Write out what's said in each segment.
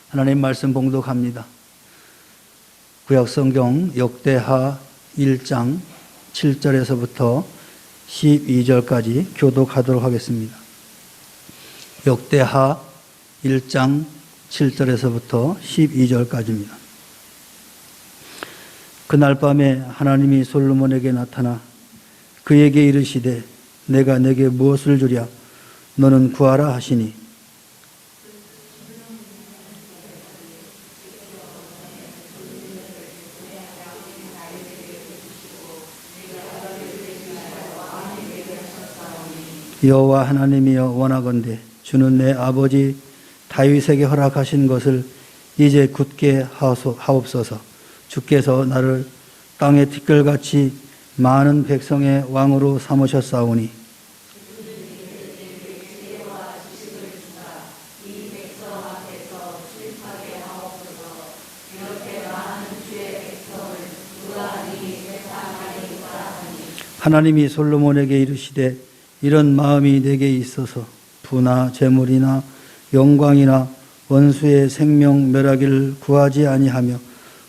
하나님 말씀 봉독합니다. 구약성경 역대하 1장 7절에서부터 12절까지 교독하도록 하겠습니다. 역대하 1장 7절에서부터 12절까지입니다. 그날 밤에 하나님이 솔로몬에게 나타나 그에게 이르시되 내가 내게 무엇을 주랴 너는 구하라 하시니 여호와 하나님이여 원하건대 주는 내 아버지 다윗에게 허락하신 것을 이제 굳게 하옵소서. 주께서 나를 땅의 티끌같이 많은 백성의 왕으로 삼으셨사오니 하나님이 솔로몬에게 이르시되 이런 마음이 내게 있어서 부나 재물이나 영광이나 원수의 생명 멸하기를 구하지 아니하며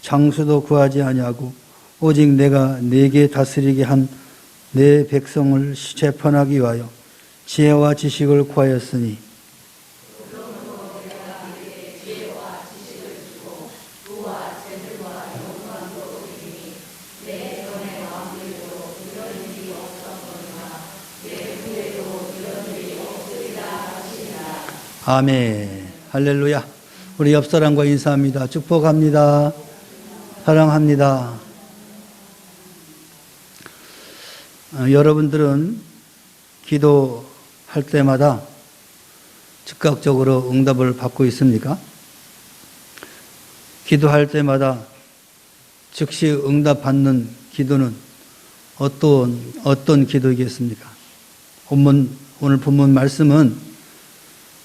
장수도 구하지 아니하고 오직 내가 네게 다스리게 한 내 백성을 재판하기 위하여 지혜와 지식을 구하였으니 아멘. 할렐루야. 우리 옆사람과 인사합니다. 축복합니다. 사랑합니다. 여러분들은 기도할 때마다 즉각적으로 응답을 받고 있습니까? 기도할 때마다 즉시 응답받는 기도는 어떤 기도이겠습니까? 오늘 본문 말씀은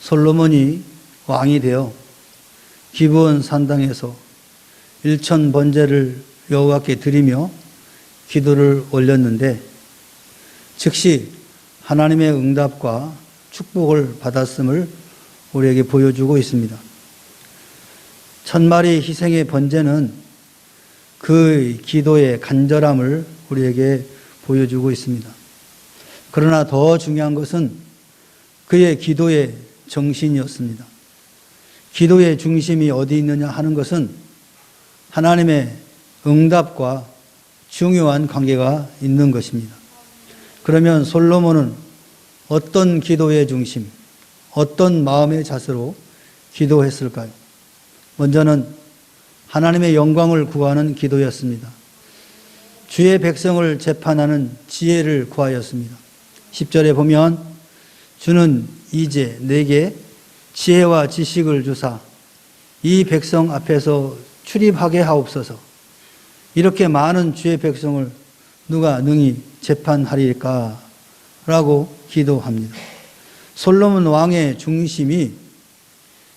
솔로몬이 왕이 되어 기브온 산당에서 일천 번제를 여호와께 드리며 기도를 올렸는데 즉시 하나님의 응답과 축복을 받았음을 우리에게 보여주고 있습니다. 천마리 희생의 번제는 그 기도의 간절함을 우리에게 보여주고 있습니다. 그러나 더 중요한 것은 그의 기도의 정신이었습니다. 기도의 중심이 어디 있느냐 하는 것은 하나님의 응답과 중요한 관계가 있는 것입니다. 그러면 솔로몬은 어떤 기도의 중심, 어떤 마음의 자세로 기도했을까요? 먼저는 하나님의 영광을 구하는 기도였습니다. 주의 백성을 재판하는 지혜를 구하였습니다. 10절에 보면 주는 이제 내게 지혜와 지식을 주사 이 백성 앞에서 출입하게 하옵소서. 이렇게 많은 주의 백성을 누가 능히 재판하리까? 라고 기도합니다. 솔로몬 왕의 중심이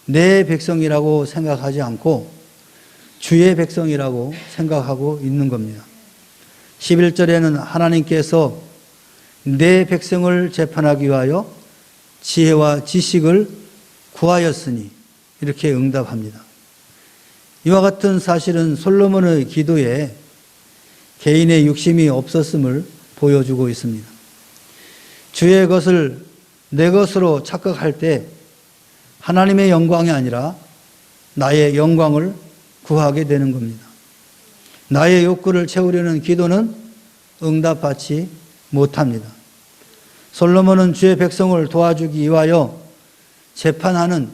내 백성이라고 생각하지 않고 주의 백성이라고 생각하고 있는 겁니다. 11절에는 하나님께서 내 백성을 재판하기 위하여 지혜와 지식을 구하였으니 이렇게 응답합니다. 이와 같은 사실은 솔로몬의 기도에 개인의 육심이 없었음을 보여주고 있습니다. 주의 것을 내 것으로 착각할 때 하나님의 영광이 아니라 나의 영광을 구하게 되는 겁니다. 나의 욕구를 채우려는 기도는 응답받지 못합니다. 솔로몬은 주의 백성을 도와주기 위하여 재판하는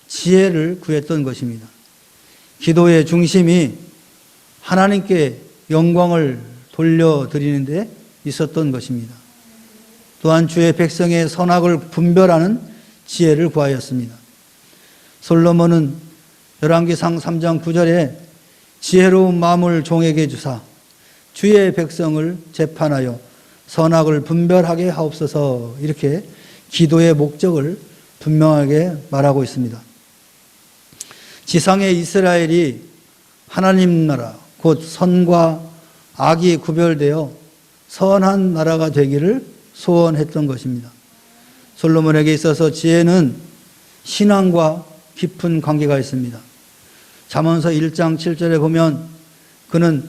지혜를 구했던 것입니다. 기도의 중심이 하나님께 영광을 돌려드리는 데 있었던 것입니다. 또한 주의 백성의 선악을 분별하는 지혜를 구하였습니다. 솔로몬은 열왕기상 3장 9절에 지혜로운 마음을 종에게 주사 주의 백성을 재판하여 선악을 분별하게 하옵소서. 이렇게 기도의 목적을 분명하게 말하고 있습니다. 지상의 이스라엘이 하나님 나라 곧 선과 악이 구별되어 선한 나라가 되기를 소원했던 것입니다. 솔로몬에게 있어서 지혜는 신앙과 깊은 관계가 있습니다. 잠언서 1장 7절에 보면 그는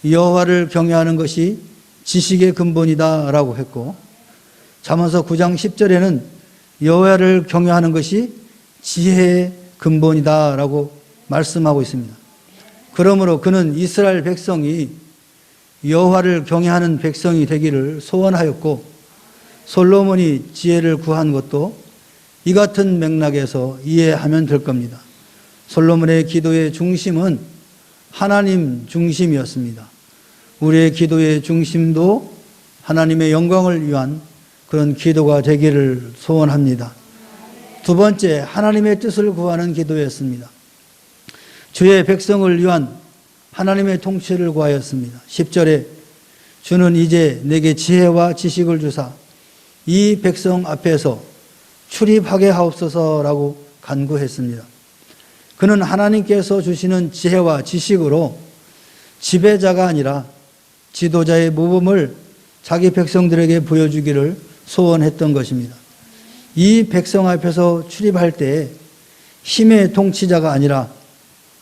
여호와를 경외하는 것이 지식의 근본이다라고 했고, 잠언서 9장 10절에는 여호와를 경외하는 것이 지혜의 근본이다라고 말씀하고 있습니다. 그러므로 그는 이스라엘 백성이 여호와를 경외하는 백성이 되기를 소원하였고, 솔로몬이 지혜를 구한 것도 이 같은 맥락에서 이해하면 될 겁니다. 솔로몬의 기도의 중심은 하나님 중심이었습니다. 우리의 기도의 중심도 하나님의 영광을 위한 그런 기도가 되기를 소원합니다. 두 번째, 하나님의 뜻을 구하는 기도였습니다. 주의 백성을 위한 하나님의 통치를 구하였습니다. 10절에 주는 이제 내게 지혜와 지식을 주사 이 백성 앞에서 출입하게 하옵소서라고 간구했습니다. 그는 하나님께서 주시는 지혜와 지식으로 지배자가 아니라 지도자의 모범을 자기 백성들에게 보여주기를 소원했던 것입니다. 이 백성 앞에서 출입할 때 힘의 통치자가 아니라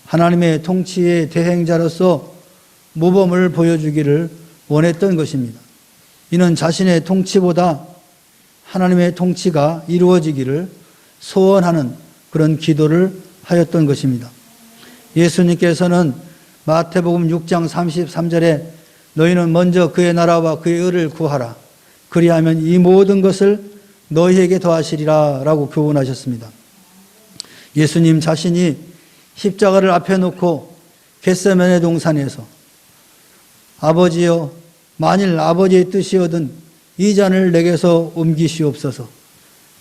하나님의 통치의 대행자로서 모범을 보여주기를 원했던 것입니다. 이는 자신의 통치보다 하나님의 통치가 이루어지기를 소원하는 그런 기도를 하였던 것입니다. 예수님께서는 마태복음 6장 33절에 너희는 먼저 그의 나라와 그의 의를 구하라. 그리하면 이 모든 것을 너희에게 더하시리라 라고 교훈하셨습니다. 예수님 자신이 십자가를 앞에 놓고 겟세마네 동산에서 아버지여, 만일 아버지의 뜻이거든 이 잔을 내게서 옮기시옵소서.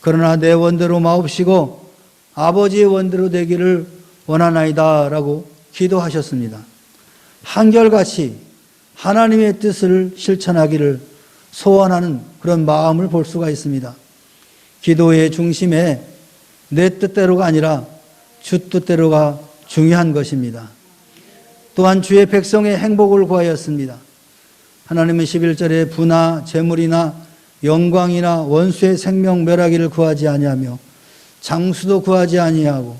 그러나 내 원대로 마옵시고 아버지의 원대로 되기를 원하나이다 라고 기도하셨습니다. 한결같이 하나님의 뜻을 실천하기를 소원하는 그런 마음을 볼 수가 있습니다. 기도의 중심에 내 뜻대로가 아니라 주 뜻대로가 중요한 것입니다. 또한 주의 백성의 행복을 구하였습니다. 하나님은 11절에 부나 재물이나 영광이나 원수의 생명 멸하기를 구하지 아니하며 장수도 구하지 아니하고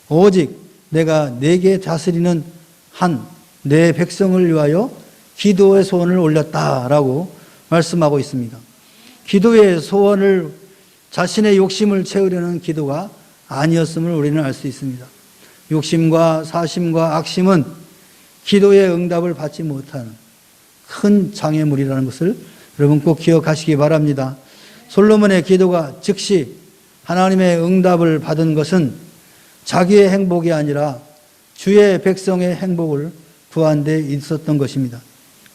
오직 내가 내게 다스리는 한 내 백성을 위하여 기도의 소원을 올렸다라고 말씀하고 있습니다. 기도의 소원을 자신의 욕심을 채우려는 기도가 아니었음을 우리는 알 수 있습니다. 욕심과 사심과 악심은 기도의 응답을 받지 못하는 큰 장애물이라는 것을 여러분 꼭 기억하시기 바랍니다. 솔로몬의 기도가 즉시 하나님의 응답을 받은 것은 자기의 행복이 아니라 주의 백성의 행복을 구한 데 있었던 것입니다.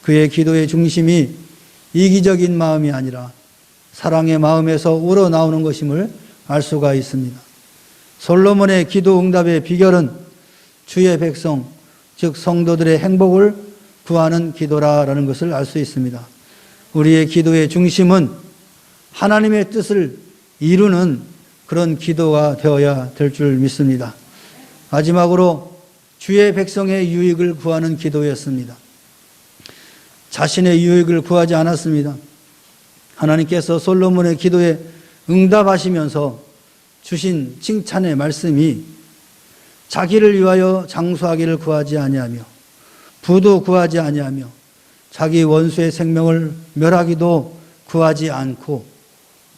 그의 기도의 중심이 이기적인 마음이 아니라 사랑의 마음에서 우러나오는 것임을 알 수가 있습니다. 솔로몬의 기도 응답의 비결은 주의 백성, 즉 성도들의 행복을 구하는 기도라는 것을 알 수 있습니다. 우리의 기도의 중심은 하나님의 뜻을 이루는 그런 기도가 되어야 될 줄 믿습니다. 마지막으로 주의 백성의 유익을 구하는 기도였습니다. 자신의 유익을 구하지 않았습니다. 하나님께서 솔로몬의 기도에 응답하시면서 주신 칭찬의 말씀이 자기를 위하여 장수하기를 구하지 아니하며 부도 구하지 아니하며 자기 원수의 생명을 멸하기도 구하지 않고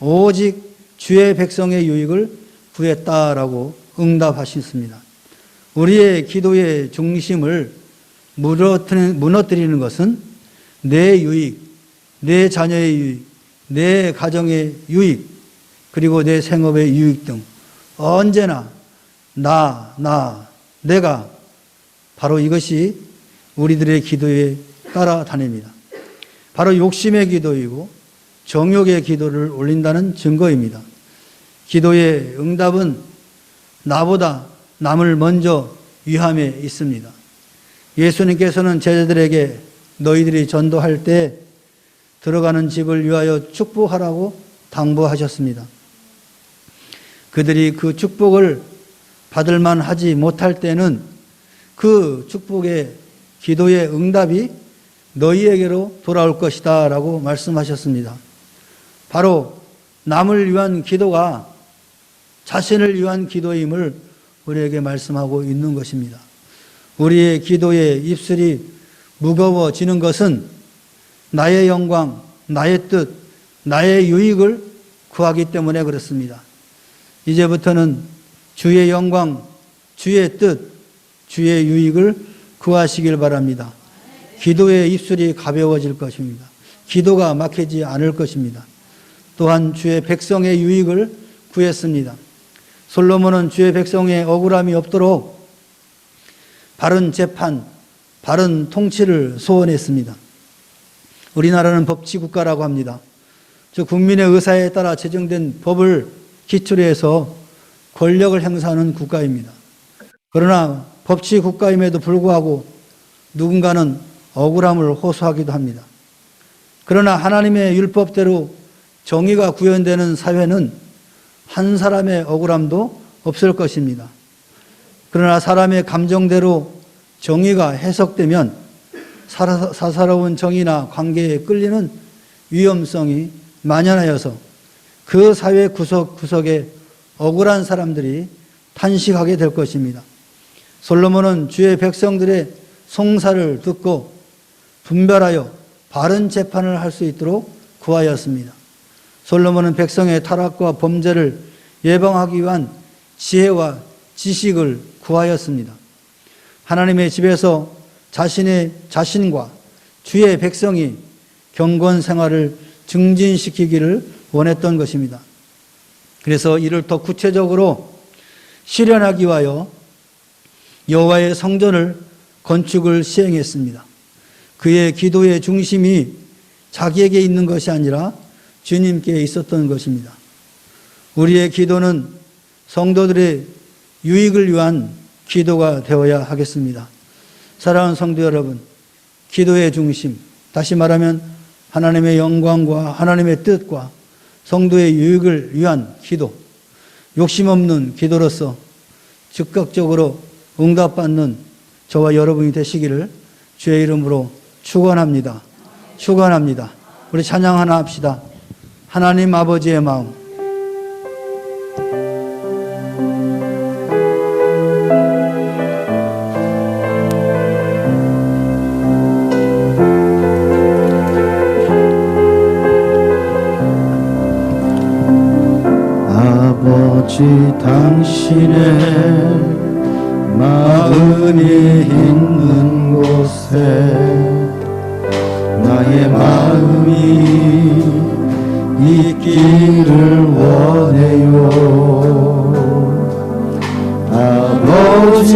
오직 주의 백성의 유익을 구했다라고 응답하셨습니다. 우리의 기도의 중심을 무너뜨리는 것은 내 유익, 내 자녀의 유익, 내 가정의 유익, 그리고 내 생업의 유익 등 언제나 내가 바로 이것이 우리들의 기도에 따라다닙니다. 바로 욕심의 기도이고 정욕의 기도를 올린다는 증거입니다. 기도의 응답은 나보다 남을 먼저 위함에 있습니다. 예수님께서는 제자들에게 너희들이 전도할 때 들어가는 집을 위하여 축복하라고 당부하셨습니다. 그들이 그 축복을 받을 만하지 못할 때는 그 축복의 기도의 응답이 너희에게로 돌아올 것이다 라고 말씀하셨습니다. 바로 남을 위한 기도가 자신을 위한 기도임을 우리에게 말씀하고 있는 것입니다. 우리의 기도에 입술이 무거워지는 것은 나의 영광, 나의 뜻, 나의 유익을 구하기 때문에 그렇습니다. 이제부터는 주의 영광, 주의 뜻, 주의 유익을 구하시길 바랍니다. 기도의 입술이 가벼워질 것입니다. 기도가 막히지 않을 것입니다. 또한 주의 백성의 유익을 구했습니다. 솔로몬은 주의 백성의 억울함이 없도록 바른 재판, 바른 통치를 소원했습니다. 우리나라는 법치국가라고 합니다. 즉 국민의 의사에 따라 제정된 법을 기초로 해서 권력을 행사하는 국가입니다. 그러나 법치국가임에도 불구하고 누군가는 억울함을 호소하기도 합니다. 그러나 하나님의 율법대로 정의가 구현되는 사회는 한 사람의 억울함도 없을 것입니다. 그러나 사람의 감정대로 정의가 해석되면 사사로운 정의나 관계에 끌리는 위험성이 만연하여서 그 사회 구석구석에 억울한 사람들이 탄식하게 될 것입니다. 솔로몬은 주의 백성들의 송사를 듣고 분별하여 바른 재판을 할 수 있도록 구하였습니다. 솔로몬은 백성의 타락과 범죄를 예방하기 위한 지혜와 지식을 구하였습니다. 하나님의 집에서 자신과 주의 백성이 경건 생활을 증진시키기를 원했던 것입니다. 그래서 이를 더 구체적으로 실현하기 위하여 여호와의 성전을 건축을 시행했습니다. 그의 기도의 중심이 자기에게 있는 것이 아니라 주님께 있었던 것입니다. 우리의 기도는 성도들의 유익을 위한 기도가 되어야 하겠습니다. 사랑하는 성도 여러분, 기도의 중심, 다시 말하면 하나님의 영광과 하나님의 뜻과 성도의 유익을 위한 기도, 욕심 없는 기도로서 즉각적으로 응답받는 저와 여러분이 되시기를 주의 이름으로 축원합니다. 축원합니다. 우리 찬양 하나 합시다. 하나님 아버지의 마음. 아버지 당신의 마음이 있는 곳에 나의 마음이 있기를 원해요. 아버지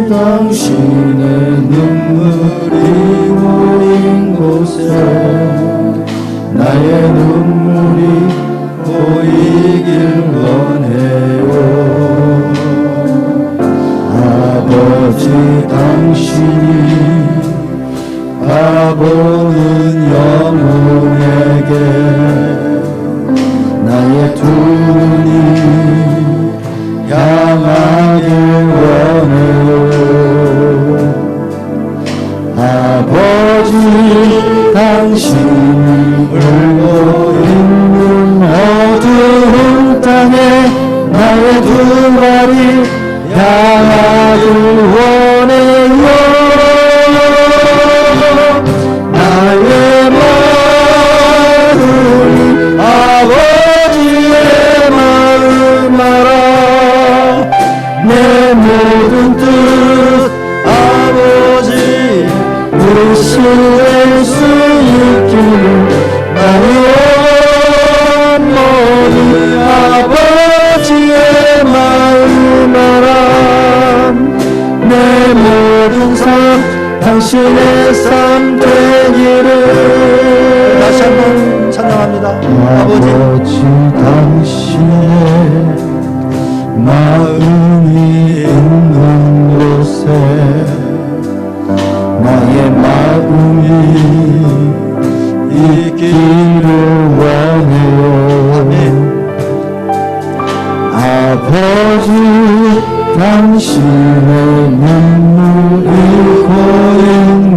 당신의 눈물이 고인 곳에 나의 눈물이 보이길 원해요. 아버지 당신이 바보는 영혼에게 나의 두 눈이 향하길 원해요. 아버지 당신이 울고 있는 어두운 땅에 나의 두 발이 향하길 원해요. 나의 마음이 아버지의 마음 알아. 내 모든 뜻 아버지 의식할 수 있기를 나의 온몸이 아버지의 마음 알아. 내 모든 삶 당신의 삶 되기를. 다시 한번 찬양합니다. 아버지 당신의 마음이 있는 곳에 나의 마음이 있기를 원해요. 아멘. 아버지 당신의 눈물이 고인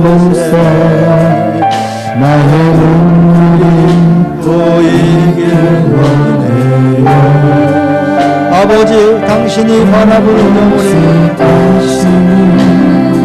곳에 나의 눈물이 보이길 원해요. 아버지 당신이 바라보는 영혼이 당신이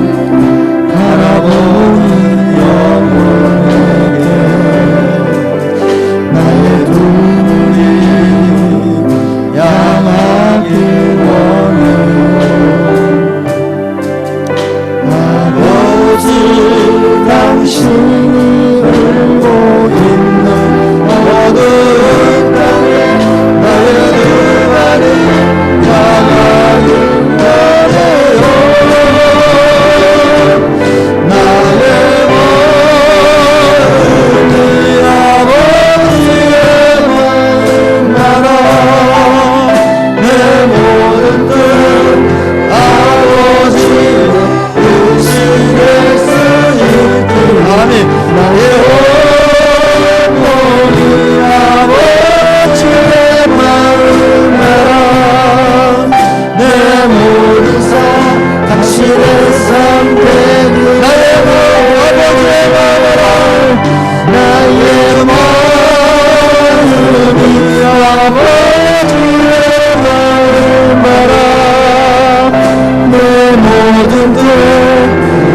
모든 뜻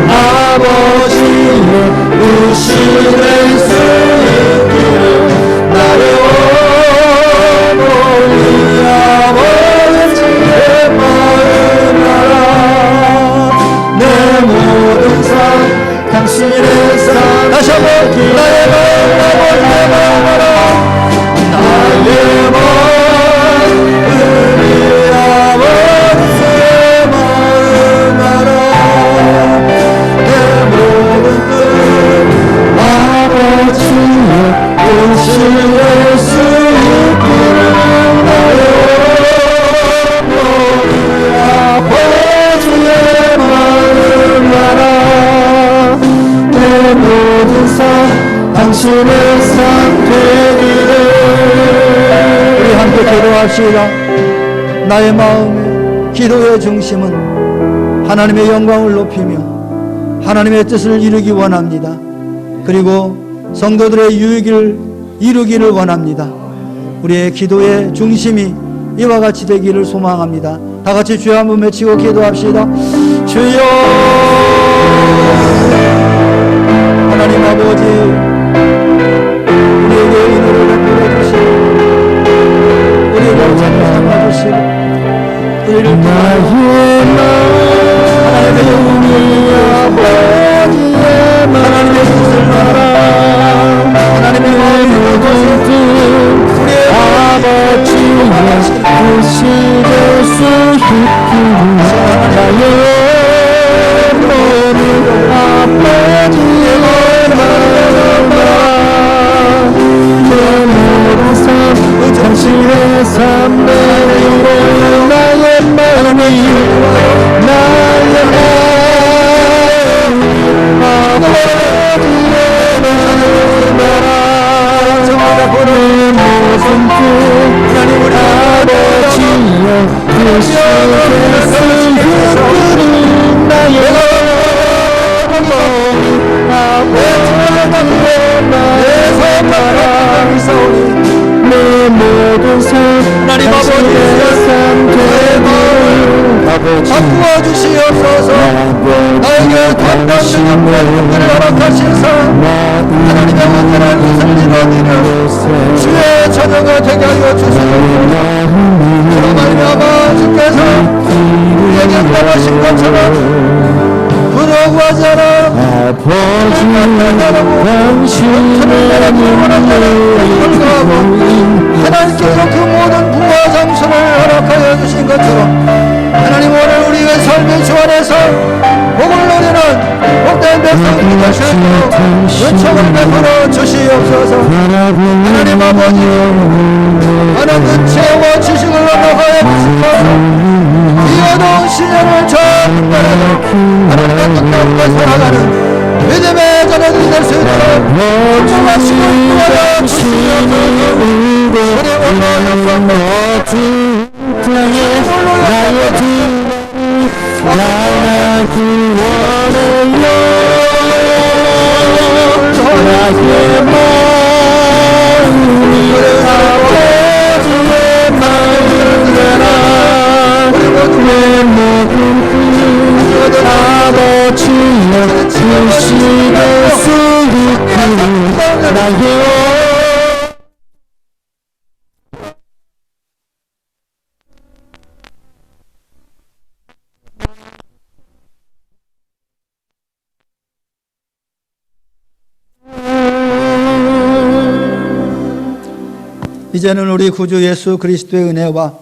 아버지의 의식을 수 있기를 나의 어머니 아버지의 마음 알아 내 모든 삶 당신의 삶 다시 한번 나의 마음 아버지의 마음 알아 나의 마음 우리 아버지의 마음 알아 내 모든 뜻 아버지의 의식을 수 있기를 나의 어머니 아버지의 마음 알아 내 모든 삶 당신의 삶 되기를 우리 함께 기도합시다. 나의 마음의 기도의 중심은 하나님의 영광을 높이며 하나님의 뜻을 이루기 원합니다. 그리고 성도들의 유익을 이루기를 원합니다. 우리의 기도의 중심이 이와 같이 되기를 소망합니다. 다 같이 주여 한번 외치고 기도합시다. 주여 하나님 아버지 우리에게 은혜를 베풀어 주시고 우리를 찾아 주시고 우리를 통하여 하나님의 영광을 아버지의 하나님의 뜻을 알아 하나님의 마음을 뜻 우리의 아버지의 뜻을 수 있기를 나의 어머니 아버지의 마음 내 모든 삶 당신의 삶 내로 나의 마음이 나의 아버지의 마음 알아 내 모든 뜻 아버지의 뜻을 수 있기를 나의 어머니 아버지의 마음 알아 내 모든 삶 하나님 당신의 삶 되기를 아버지 바꾸어 주시옵소서. 나에게 담당된 영광을 허락하신 사 하나님의 온전한 뜻을 이루어지는 주의 자녀가 되게 하여 주시옵소서. 주로 말미암아 주께서 우리에게 떠나신 것처럼 부러워하지 않아 아버지 당신의 하나님께서 그 모든 부와 장수를 허락하여 주신 것처럼 하나님 오늘 우리의 삶의 주 안에서 복을 누리는 복된 백성이 되시도록 은총을 베풀어 주시옵소서. 하나님 아버지 많은 은혜와 지식을 허락하여 주시옵소서. 이 어두운 시련을 전부 하나님의 뜻대로 살아가는 믿음의 자녀들이 될 수 있도록 축복하시고 도와줘 주시옵소서. 우리 오늘 나의 주 나의 구원이여 나의 마음이 아버지의 마음이라 내 모든 뜻 아버지의 뜻이 될 수 있기를 나의 이제는 우리 구주 예수 그리스도의 은혜와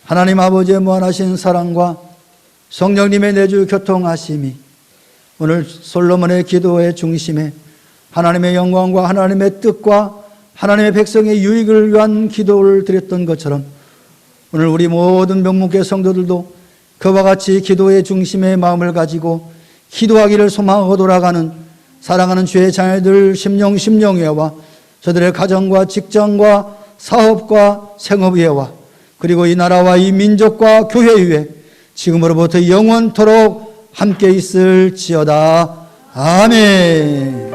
하나님 아버지의 무한하신 사랑과 성령님의 내주 교통하심이 오늘 솔로몬의 기도의 중심에 하나님의 영광과 하나님의 뜻과 하나님의 백성의 유익을 위한 기도를 드렸던 것처럼 오늘 우리 모든 명목의 성도들도 그와 같이 기도의 중심에 마음을 가지고 기도하기를 소망하고 돌아가는 사랑하는 주의 자녀들 심령위에와 저들의 가정과 직장과 사업과 생업위에와 그리고 이 나라와 이 민족과 교회 위에 지금으로부터 영원토록 함께 있을지어다. 아멘.